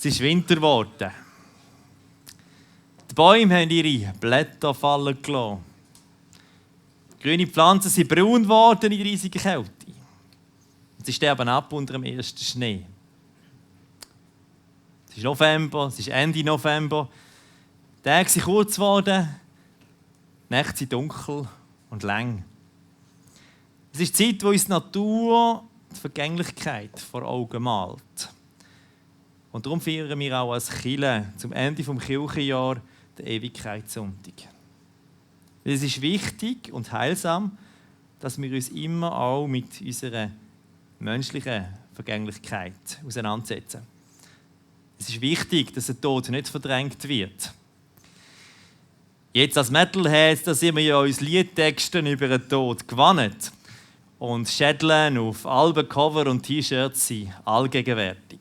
Es ist Winter geworden. Die Bäume haben ihre Blätter fallen gelassen. Grüne Pflanzen sind braun geworden in der riesigen Kälte. Sie sterben ab unter dem ersten Schnee. Es ist November, es ist Ende November. Die Tage sind kurz geworden, die Nächte sind dunkel und lang. Es ist die Zeit, wo uns die Natur die Vergänglichkeit vor Augen malt. Und darum feiern wir auch als Kirche zum Ende des Kirchenjahres den Ewigkeitssonntag. Es ist wichtig und heilsam, dass wir uns immer auch mit unserer menschlichen Vergänglichkeit auseinandersetzen. Es ist wichtig, dass der Tod nicht verdrängt wird. Jetzt als Metalheads, da sind wir ja uns Liedtexten über den Tod gewandt. Und Schädeln auf Albencover und T-Shirts sind allgegenwärtig.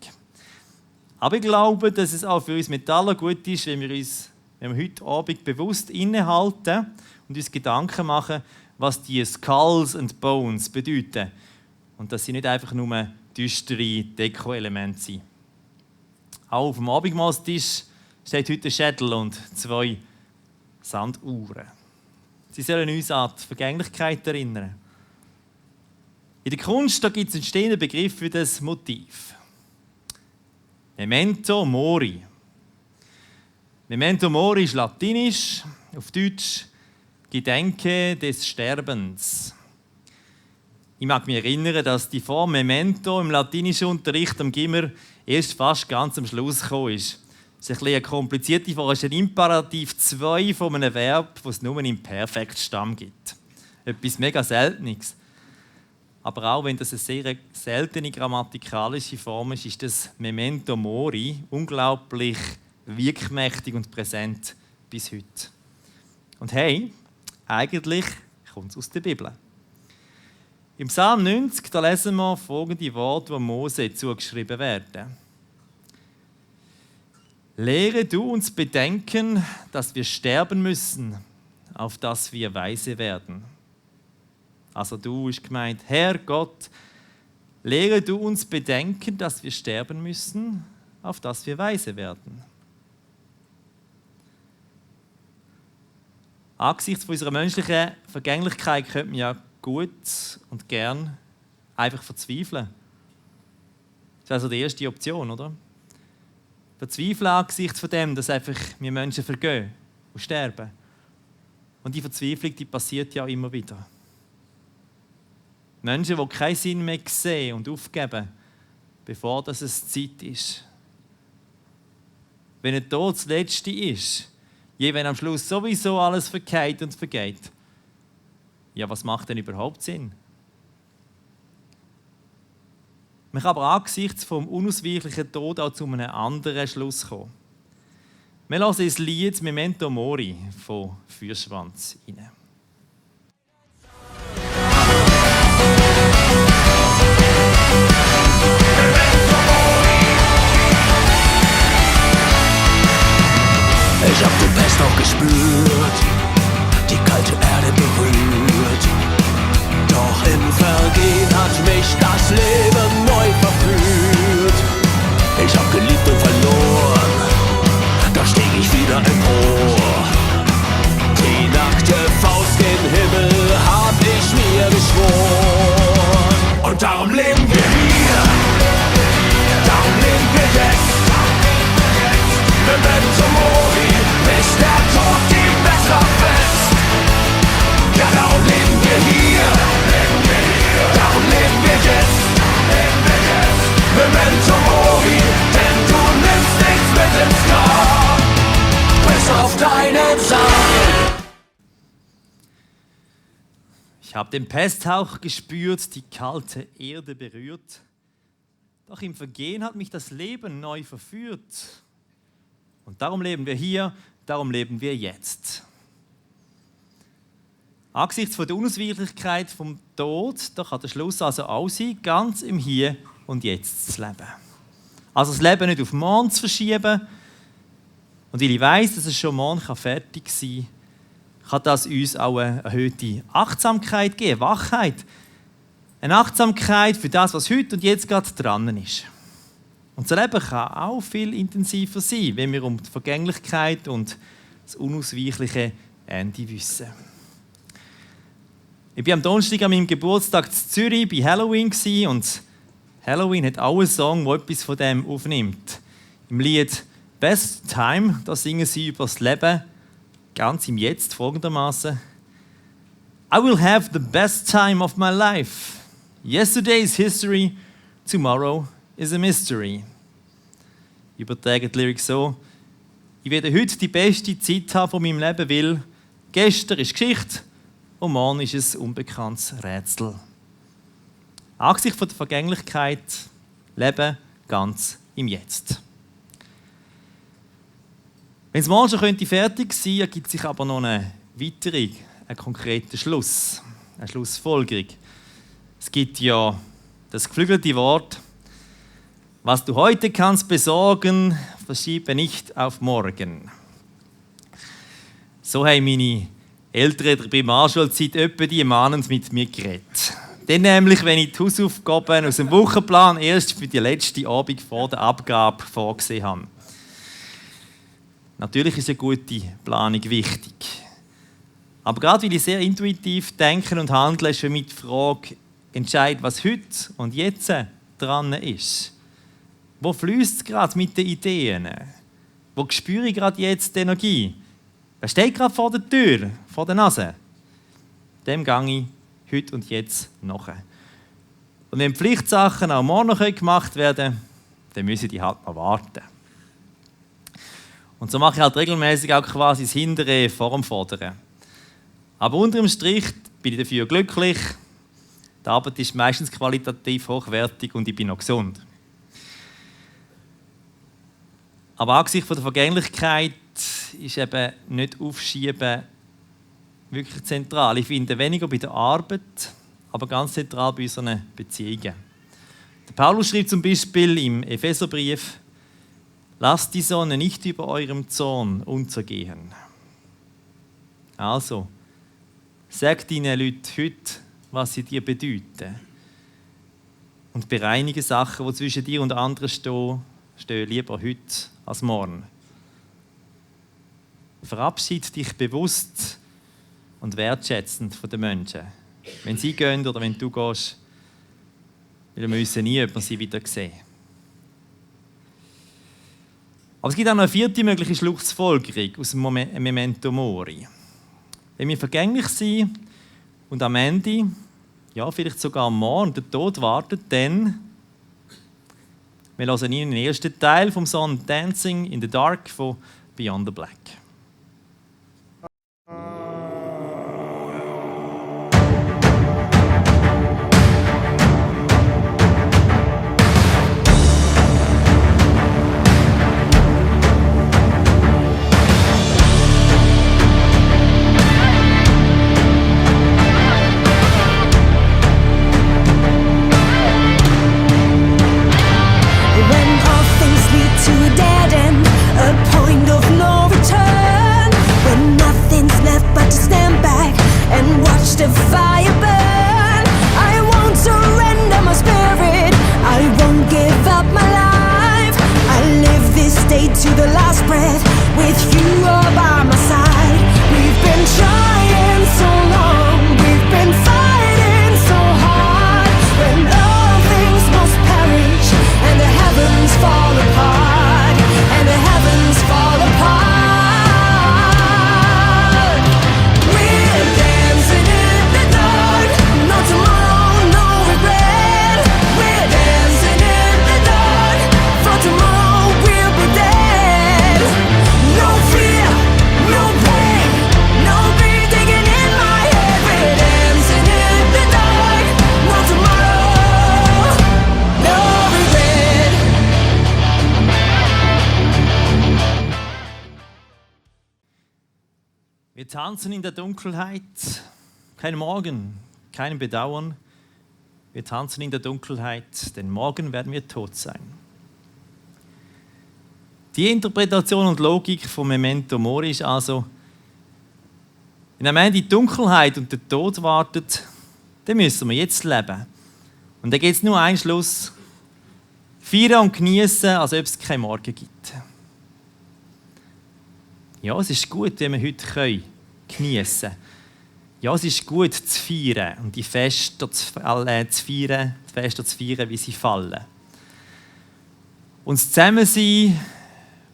Aber ich glaube, dass es auch für uns Metaller gut ist, wenn wir heute Abend bewusst innehalten und uns Gedanken machen, was die Skulls and Bones bedeuten. Und dass sie nicht einfach nur düstere Deko-Elemente sind. Auch auf dem Abendmahlstisch steht heute ein Schädel und 2 Sanduhren. Sie sollen uns an die Vergänglichkeit erinnern. In der Kunst gibt es einen stehenden Begriff für das Motiv. Memento mori. Memento mori ist latinisch, auf Deutsch Gedenke des Sterbens. Ich mag mich erinnern, dass die Form Memento im latinischen Unterricht am Gimmer erst fast ganz am Schluss gekommen ist. Das ist eine komplizierte Form. Es ist ein Imperativ 2 von einem Verb, das es nur im Perfektstamm gibt. Etwas mega Seltenes. Aber auch wenn das eine sehr seltene grammatikalische Form ist, ist das Memento Mori unglaublich wirkmächtig und präsent bis heute. Und hey, eigentlich kommt es aus der Bibel. Im Psalm 90 da lesen wir folgende Worte, die Mose zugeschrieben werden. Lehre du uns bedenken, dass wir sterben müssen, auf dass wir weise werden. Also du ist gemeint, Herr Gott, lehre du uns bedenken, dass wir sterben müssen, auf dass wir weise werden. Angesichts unserer menschlichen Vergänglichkeit könnte man ja gut und gern einfach verzweifeln. Das ist also die erste Option, oder? Verzweifeln angesichts von dem, dass einfach wir Menschen vergehen und sterben. Und die Verzweiflung, die passiert ja immer wieder. Menschen, die keinen Sinn mehr sehen und aufgeben, bevor es Zeit ist. Wenn ein Tod das Letzte ist, je wenn am Schluss sowieso alles vergeht und vergeht, ja, was macht denn überhaupt Sinn? Man kann aber angesichts vom unausweichlichen Tod auch zu einem anderen Schluss kommen. Wir hören das Lied Memento Mori von Feuerschwanz rein. Ich hab die Pest auch gespürt, die kalte Erde berührt. Doch im Vergehen hat mich das Leben neu verführt. Ich hab geliebt und verloren, da stieg ich wieder empor. Die nackte Faust gen Himmel hab ich mir geschworen. Und darum leben wir hier, darum leben wir jetzt. Memento Mori, bis der Tod die Messer fetzt. Ja, darum leben wir hier, darum leben wir jetzt. Memento Mori, denn du nimmst nichts mit ins Grab, bis auf deinen Sarg. Ich habe den Pesthauch gespürt, die kalte Erde berührt. Doch im Vergehen hat mich das Leben neu verführt. Und darum leben wir hier, darum leben wir jetzt. Angesichts von der Unausweichlichkeit vom Tod, da kann der Schluss also auch sein, ganz im Hier und Jetzt zu leben. Also das Leben nicht auf morgen zu verschieben. Und weil ich weiss, dass es schon morgen fertig sein kann das uns auch eine erhöhte Achtsamkeit geben, Wachheit. Eine Achtsamkeit für das, was heute und jetzt gerade dran ist. Und das Leben kann auch viel intensiver sein, wenn wir um die Vergänglichkeit und das unausweichliche Ende wissen. Ich war am Donnerstag an meinem Geburtstag in Zürich bei Halloween und Halloween hat auch einen Song, der etwas von dem aufnimmt. Im Lied «Best Time» da singen sie über das Leben ganz im Jetzt folgendermaßen: I will have the best time of my life. Yesterday is history, tomorrow is a mystery. Übertragen die Lyrics so: Ich werde heute die beste Zeit haben von meinem Leben, weil gestern ist Geschichte und morgen ist ein unbekanntes Rätsel. Angesichts von der Vergänglichkeit leben ganz im Jetzt. Wenn es morgen schon fertig sein könnte, ergibt sich aber noch einen konkreten Schluss, eine Schlussfolgerung. Es gibt ja das geflügelte Wort: Was du heute kannst besorgen, verschiebe nicht auf morgen. So haben meine Eltern in der Primarschulzeit etwa die mahnend mit mir geredet. Dann nämlich, wenn ich die Hausaufgaben aus dem Wochenplan erst für die letzte Abend vor der Abgabe vorgesehen habe. Natürlich ist eine gute Planung wichtig. Aber gerade weil ich sehr intuitiv denken und handeln, ist für mich die Frage entscheidend, was heute und jetzt dran ist. Wo fließt es gerade mit den Ideen? Wo spüre ich gerade jetzt die Energie? Wer steht gerade vor der Tür, vor der Nase? Dem gehe ich heute und jetzt nach. Und wenn Pflichtsachen auch morgen noch gemacht werden können, dann müssen die halt noch warten. Und so mache ich halt regelmäßig auch quasi das Hintere vor dem Vorderen. Aber unter dem Strich bin ich dafür glücklich. Die Arbeit ist meistens qualitativ hochwertig und ich bin noch gesund. Aber angesichts von der Vergänglichkeit ist eben nicht aufschieben wirklich zentral. Ich finde weniger bei der Arbeit, aber ganz zentral bei unseren Beziehungen. Der Paulus schreibt zum Beispiel im Epheserbrief: Lasst die Sonne nicht über eurem Zorn untergehen. Also, sag deinen Leuten heute, was sie dir bedeuten. Und bereinige Sachen, die zwischen dir und anderen stehen lieber heute als morgen. Verabschiede dich bewusst und wertschätzend von den Menschen. Wenn sie gehen oder wenn du gehst, weil wir müssen nie jemanden sie wieder sehen. Aber es gibt auch noch eine vierte mögliche Schlussfolgerung aus dem Memento Mori. Wenn wir vergänglich sind und am Ende, ja vielleicht sogar am Morgen, der Tod wartet, dann wir hören in den ersten Teil vom Song «Dancing in the Dark» von Beyond the Black. Wir tanzen in der Dunkelheit, kein Morgen, kein Bedauern. Wir tanzen in der Dunkelheit, denn morgen werden wir tot sein. Die Interpretation und Logik von Memento Mori ist also, wenn am Ende die Dunkelheit und der Tod wartet, dann müssen wir jetzt leben. Und da gibt es nur einen Schluss: Feiern und geniessen, als ob es keinen Morgen gibt. Ja, es ist gut, wenn wir heute geniessen können. Ja, es ist gut zu feiern und die Feste zu feiern, wie sie fallen. Und das Zusammensein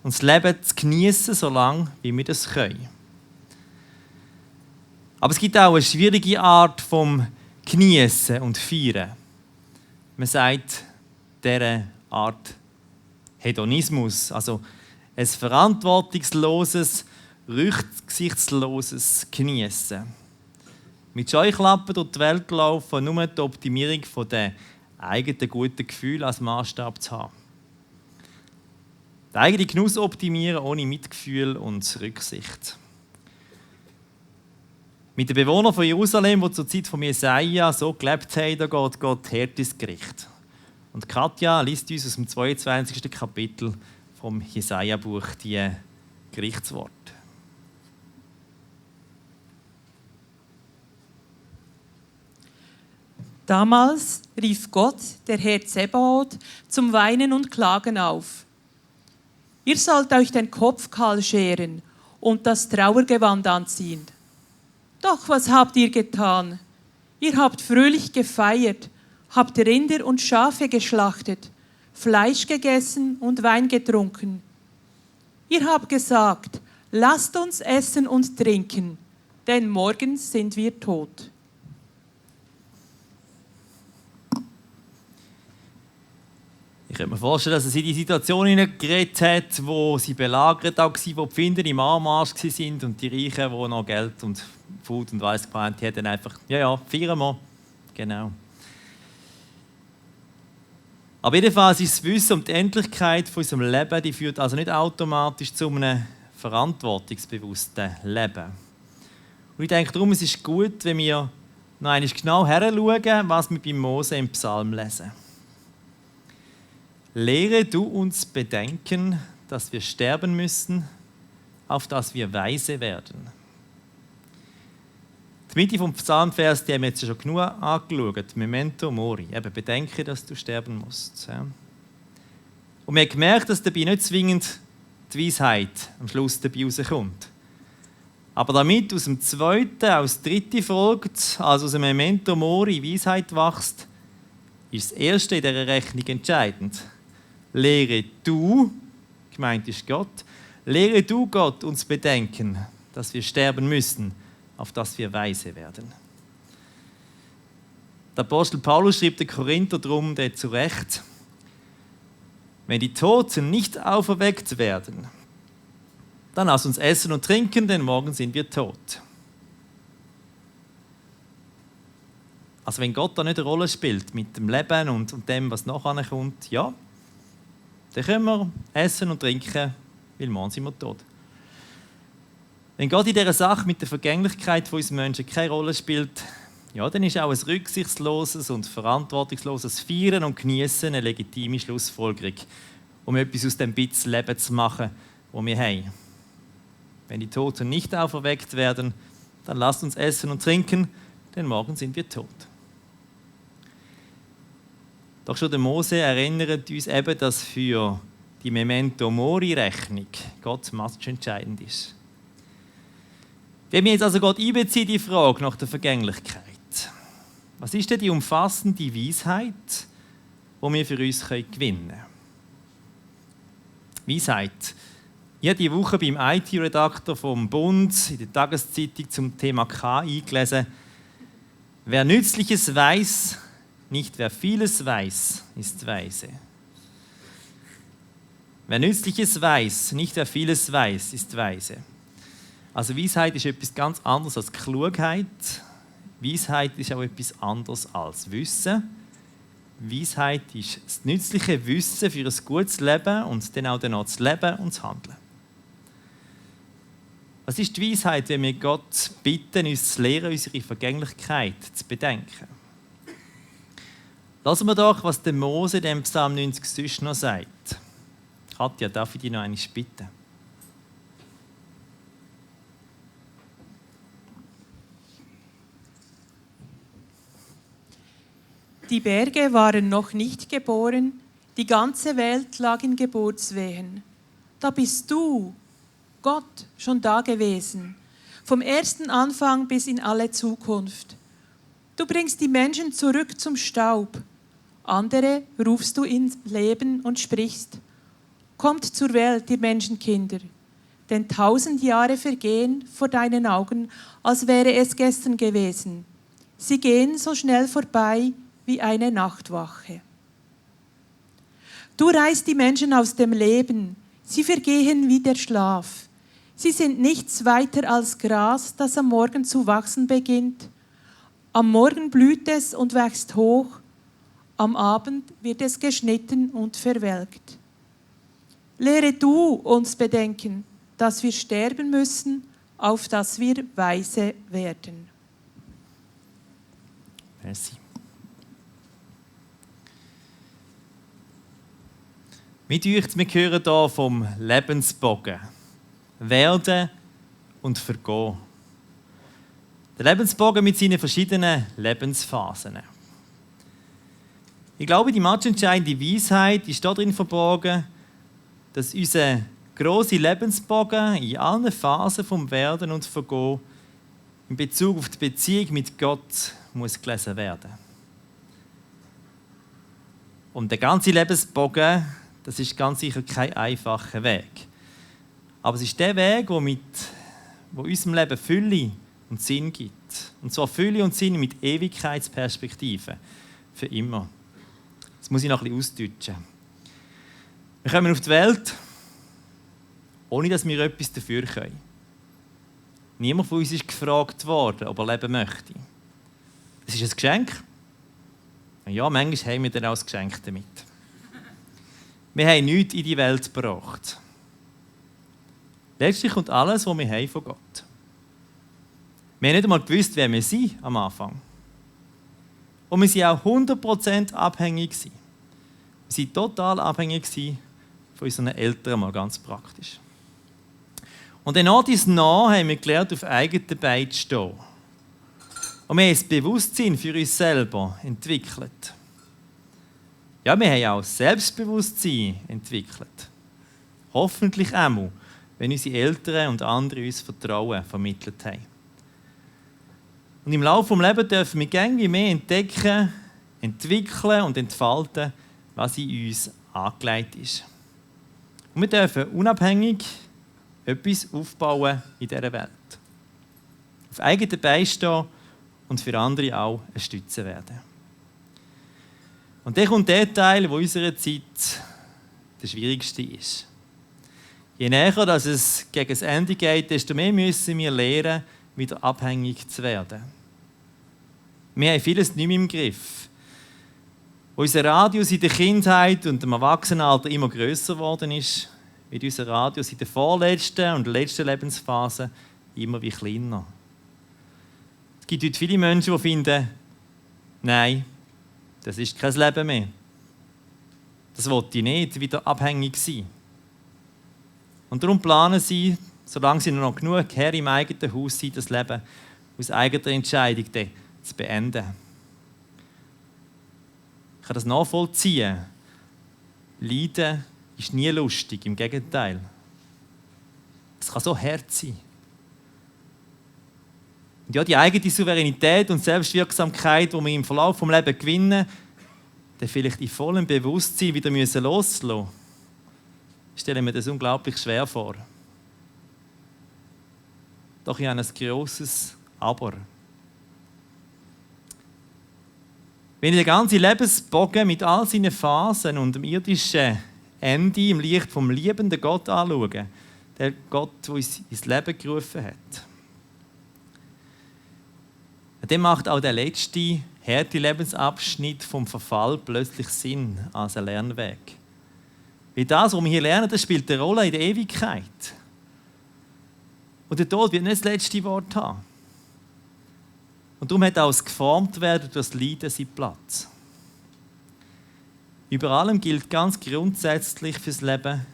und das Leben zu geniessen, solange wie wir das können. Aber es gibt auch eine schwierige Art vom Geniessen und Feiern. Man sagt dieser Art Hedonismus, also ein verantwortungsloses, rücksichtsloses Geniessen. Mit Scheuklappen durch die Welt laufen, nur die Optimierung der eigenen guten Gefühle als Maßstab zu haben. Den eigenen Genuss optimieren ohne Mitgefühl und Rücksicht. Mit den Bewohnern von Jerusalem, die zur Zeit von Jesaja so gelebt haben, da geht Gott hart ins Gericht. Und Katja liest uns aus dem 22. Kapitel vom Jesaja-Buch die Gerichtsworte. Damals rief Gott, der Herr Zebaoth, zum Weinen und Klagen auf. Ihr sollt euch den Kopf kahl scheren und das Trauergewand anziehen. Doch was habt ihr getan? Ihr habt fröhlich gefeiert, habt Rinder und Schafe geschlachtet, Fleisch gegessen und Wein getrunken. Ihr habt gesagt, lasst uns essen und trinken, denn morgen sind wir tot. Ich könnte mir vorstellen, dass sie in die Situation hineingeredet hat, wo sie belagert war, wo die Finder im Anmarsch waren und die Reichen, die noch Geld und Food und weiss gemeint haben, dann einfach, ja, feiern wir. Genau. Aber jedenfalls ist das Wissen um die Endlichkeit von unserem Leben, die führt also nicht automatisch zu einem verantwortungsbewussten Leben. Und ich denke darum, es ist gut, wenn wir noch einmal genau hinschauen, was wir beim Mose im Psalm lesen. Lehre du uns bedenken, dass wir sterben müssen, auf dass wir weise werden. Die Mitte vom Psalmvers, die haben wir jetzt schon genug angeschaut. Memento mori, eben bedenke, dass du sterben musst. Ja. Und wir haben gemerkt, dass dabei nicht zwingend die Weisheit am Schluss dabei rauskommt. Aber damit aus dem zweiten, aus der dritten folgt, also aus dem Memento mori Weisheit wächst, ist das erste in dieser Rechnung entscheidend. Lehre du, gemeint ist Gott, lehre du Gott uns bedenken, dass wir sterben müssen, auf dass wir weise werden. Der Apostel Paulus schrieb den Korinther drum, der zu Recht: Wenn die Toten nicht auferweckt werden, dann lass uns essen und trinken, denn morgen sind wir tot. Also wenn Gott da nicht eine Rolle spielt mit dem Leben und dem, was nachher kommt, ja, dann können wir essen und trinken, weil morgen sind wir tot. Wenn Gott in dieser Sache mit der Vergänglichkeit von uns Menschen keine Rolle spielt, ja, dann ist auch ein rücksichtsloses und verantwortungsloses Feiern und Genießen eine legitime Schlussfolgerung, um etwas aus dem bisschen Leben zu machen, das wir haben. Wenn die Toten nicht auferweckt werden, dann lasst uns essen und trinken, denn morgen sind wir tot. Doch schon der Mose erinnert uns eben, dass für die Memento-Mori-Rechnung Gott matchentscheidend ist. Wenn wir jetzt also Gott einbeziehen, die Frage nach der Vergänglichkeit. Was ist denn die umfassende Weisheit, die wir für uns gewinnen können? Weisheit. Ich habe diese Woche beim IT-Redaktor vom Bund in der Tageszeitung zum Thema KI gelesen: Wer Nützliches weiß, nicht wer vieles weiß, ist weise. Wer Nützliches weiß, nicht wer vieles weiß, ist weise. Also Weisheit ist etwas ganz anderes als Klugheit. Weisheit ist auch etwas anderes als Wissen. Weisheit ist das nützliche Wissen für ein gutes Leben und dann auch das Leben und das Handeln. Was ist die Weisheit, wenn wir Gott bitten, uns zu lehren, unsere Vergänglichkeit zu bedenken? Lassen wir doch, was der Mose dem Psalm 90 sonst noch sagt. Katja, darf ich dich noch einmal bitten? Die Berge waren noch nicht geboren, Die ganze Welt lag in Geburtswehen. Da bist du, Gott, schon da gewesen, vom ersten Anfang bis in alle Zukunft. Du bringst die Menschen zurück zum Staub. Andere rufst du ins Leben und sprichst: Kommt zur Welt, ihr Menschenkinder. Denn 1000 Jahre vergehen vor deinen Augen, als wäre es gestern gewesen. Sie gehen so schnell vorbei wie eine Nachtwache. Du reißt die Menschen aus dem Leben. Sie vergehen wie der Schlaf. Sie sind nichts weiter als Gras, das am Morgen zu wachsen beginnt. Am Morgen blüht es und wächst hoch. Am Abend wird es geschnitten und verwelkt. Lehre du uns bedenken, dass wir sterben müssen, auf dass wir weise werden. Merci. Mir dünkt, wir hören hier vom Lebensbogen. Werden und vergehen. Der Lebensbogen mit seinen verschiedenen Lebensphasen. Ich glaube, die matchentscheidende Weisheit ist darin verborgen, dass unser grosser Lebensbogen in allen Phasen vom Werden und Vergehen in Bezug auf die Beziehung mit Gott muss gelesen werden. Und der ganze Lebensbogen, das ist ganz sicher kein einfacher Weg. Aber es ist der Weg, der unserem Leben Fülle und Sinn gibt. Und zwar Fülle und Sinn mit Ewigkeitsperspektive. Für immer. Das muss ich noch ein bisschen ausdeutschen. Wir kommen auf die Welt, ohne dass wir etwas dafür können. Niemand von uns ist gefragt worden, ob er leben möchte. Es ist ein Geschenk. Ja, manchmal haben wir dann auch das Geschenk damit. Wir haben nichts in die Welt gebracht. Letztlich kommt alles, was wir haben, von Gott. Wir haben nicht einmal gewusst, wer wir sind am Anfang. Und wir waren auch 100% abhängig. Wir waren total abhängig von unseren Eltern, mal ganz praktisch. Und dann nach dies nach haben wir gelernt, auf eigenen Beinen zu stehen. Und wir haben das Bewusstsein für uns selber entwickelt. Ja, wir haben auch Selbstbewusstsein entwickelt. Hoffentlich auch, wenn unsere Eltern und andere uns Vertrauen vermittelt haben. Und im Laufe des Lebens dürfen wir irgendwie mehr entdecken, entwickeln und entfalten, was in uns angelegt ist. Und wir dürfen unabhängig etwas aufbauen in dieser Welt. Auf eigenen Beinen stehen und für andere auch eine Stütze werden. Und dann kommt der Teil, der in unserer Zeit der schwierigste ist. Je näher dass es gegen das Ende geht, desto mehr müssen wir lernen, wieder abhängig zu werden. Wir haben vieles nicht mehr im Griff. Unser Radius in der Kindheit und im Erwachsenenalter immer grösser geworden ist, wird unser Radius in der vorletzten und letzten Lebensphase immer wie kleiner. Es gibt heute viele Menschen, die finden, nein, das ist kein Leben mehr. Das will ich nicht, wieder abhängig sein. Und darum planen sie, solange sie noch genug Herr im eigenen Haus sind, das Leben aus eigener Entscheidung zu beenden. Ich kann das nachvollziehen. Leiden ist nie lustig, im Gegenteil. Es kann so hart sein. Und ja, die eigene Souveränität und Selbstwirksamkeit, die wir im Verlauf des Lebens gewinnen, dann vielleicht in vollem Bewusstsein wieder loslassen müssen, ich stelle mir das unglaublich schwer vor. Doch ich habe ein grosses Aber. Wenn ich den ganzen Lebensbogen mit all seinen Phasen und dem irdischen Ende im Licht vom liebenden Gott anschaue, der Gott, der uns ins Leben gerufen hat, dann macht auch der letzte, harte Lebensabschnitt vom Verfall plötzlich Sinn als ein Lernweg. Weil das, was wir hier lernen, das spielt eine Rolle in der Ewigkeit. Und der Tod wird nicht das letzte Wort haben. Und darum hat auch das Geformtwerden durch das Leiden seinen Platz. Über allem gilt ganz grundsätzlich fürs Leben,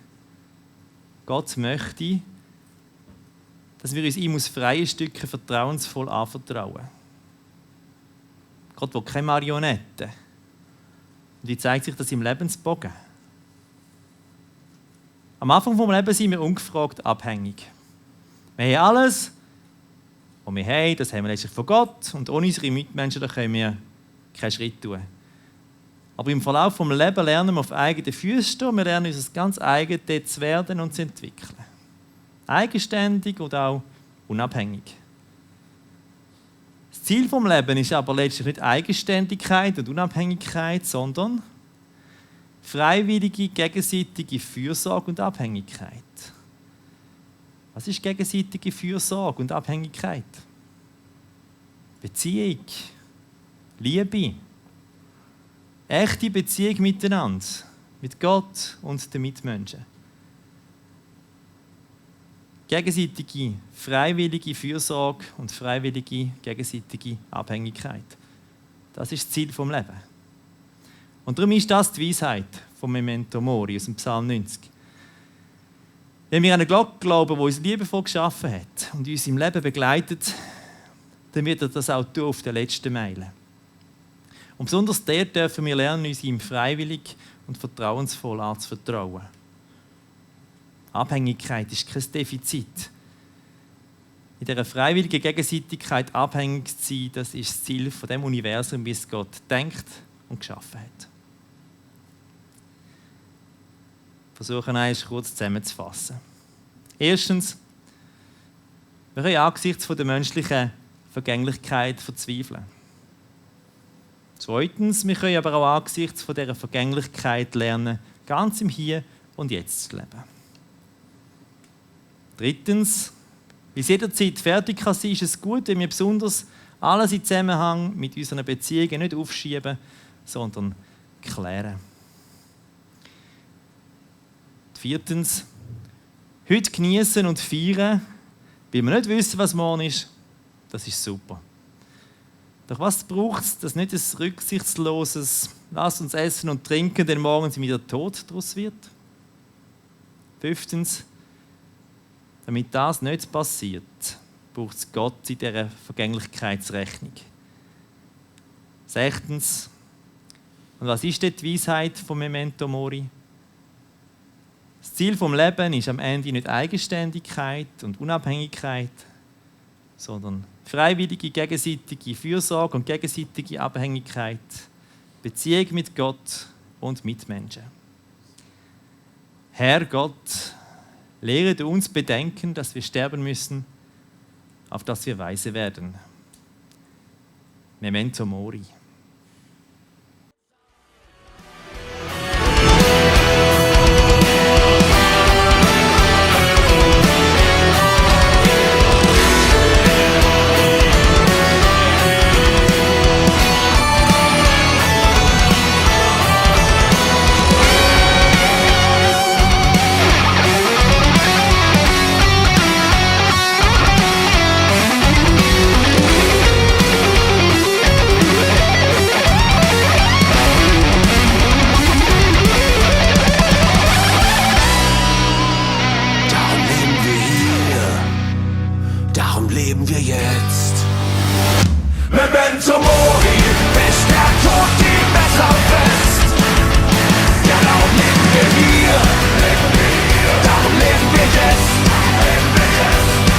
Gott möchte, dass wir uns ihm aus freien Stücken vertrauensvoll anvertrauen. Gott will keine Marionette. Und wie zeigt sich das im Lebensbogen? Am Anfang des Lebens sind wir ungefragt abhängig. Wir haben alles, was wir haben, das haben wir letztlich von Gott. Und ohne unsere Mitmenschen da können wir keinen Schritt tun. Aber im Verlauf des Lebens lernen wir auf eigenen Füßen stehen. Wir lernen uns ganz eigen zu werden und zu entwickeln. Eigenständig und auch unabhängig. Das Ziel des Lebens ist aber letztlich nicht Eigenständigkeit und Unabhängigkeit, sondern freiwillige, gegenseitige Fürsorge und Abhängigkeit. Was ist gegenseitige Fürsorge und Abhängigkeit? Beziehung, Liebe, echte Beziehung miteinander, mit Gott und den Mitmenschen. Gegenseitige, freiwillige Fürsorge und freiwillige, gegenseitige Abhängigkeit. Das ist das Ziel des Lebens. Und darum ist das die Weisheit vom Memento Mori aus dem Psalm 90. Wenn wir an einen Gott glauben, der uns liebevoll geschaffen hat und uns im Leben begleitet, dann wird er das auch tun auf den letzten Meilen. Und besonders dort dürfen wir lernen, uns ihm freiwillig und vertrauensvoll anzuvertrauen. Abhängigkeit ist kein Defizit. In dieser freiwilligen Gegenseitigkeit abhängig zu sein, das ist das Ziel von dem Universum, wie es Gott denkt und geschaffen hat. Versuchen einmal kurz zusammenzufassen. Erstens, wir können angesichts der menschlichen Vergänglichkeit verzweifeln. Zweitens, wir können aber auch angesichts dieser Vergänglichkeit lernen, ganz im Hier und Jetzt zu leben. Drittens, wie es jederzeit fertig kann sein, ist es gut, wenn wir besonders alles in Zusammenhang mit unseren Beziehungen nicht aufschieben, sondern klären. Viertens, heute genießen und feiern, weil wir nicht wissen, was morgen ist, das ist super. Doch was braucht es, dass nicht ein rücksichtsloses Lass uns essen und trinken, denn morgen sind wieder tot daraus wird? Fünftens, damit das nicht passiert, braucht es Gott in dieser Vergänglichkeitsrechnung. Sechstens, und was ist denn die Weisheit vom Memento Mori? Das Ziel des Lebens ist am Ende nicht Eigenständigkeit und Unabhängigkeit, sondern freiwillige, gegenseitige Fürsorge und gegenseitige Abhängigkeit, Beziehung mit Gott und Mitmenschen. Herr Gott, lehre du uns bedenken, dass wir sterben müssen, auf dass wir weise werden. Memento Mori. Memento Mori, bis der Tod die Messer fest. Genau leben wir hier, darum leben wir jetzt.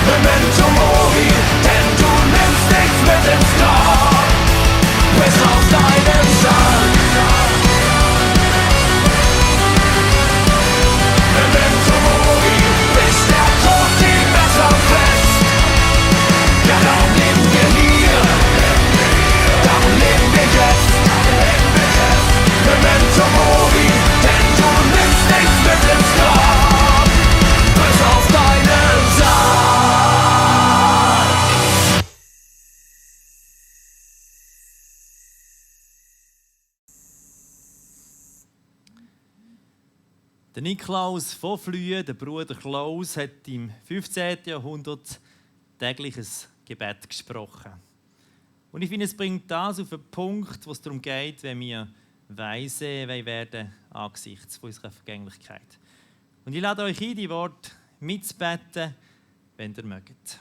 Memento Mori, denn du nimmst nichts mit ins Grab, bis auf deinen Sarg. Memento Mori, bis der Tod die Messer fest. Genau leben wir hier, darum leben wir jetzt. Memento Mori, denn du nimmst nichts mit ins Grab, bis auf deinen Sarg. Der Niklaus von Flühe, der Bruder Klaus, hat im 15. Jahrhundert tägliches Gebet gesprochen. Und ich finde, es bringt das auf den Punkt, wo es darum geht, wenn wir weise werden angesichts unserer Vergänglichkeit. Und ich lade euch ein, die Worte mitzubeten, wenn ihr mögt.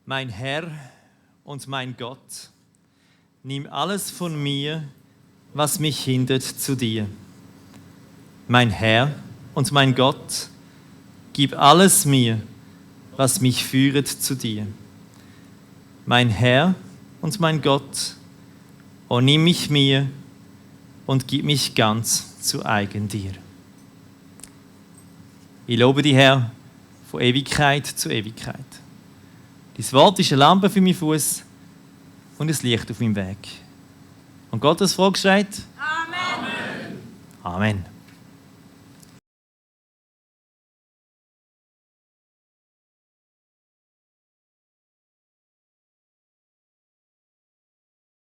Mein Herr und mein Gott, nimm alles von mir, was mich hindert zu dir. Mein Herr und mein Gott, gib alles mir, was mich führet zu dir. Mein Herr und mein Gott, o nimm mich mir und gib mich ganz zu eigen dir. Ich lobe dich, Herr, von Ewigkeit zu Ewigkeit. Dein Wort ist eine Lampe für meinen Fuß und ein Licht auf meinem Weg. Und Gottes Volk schreit: Amen. Amen.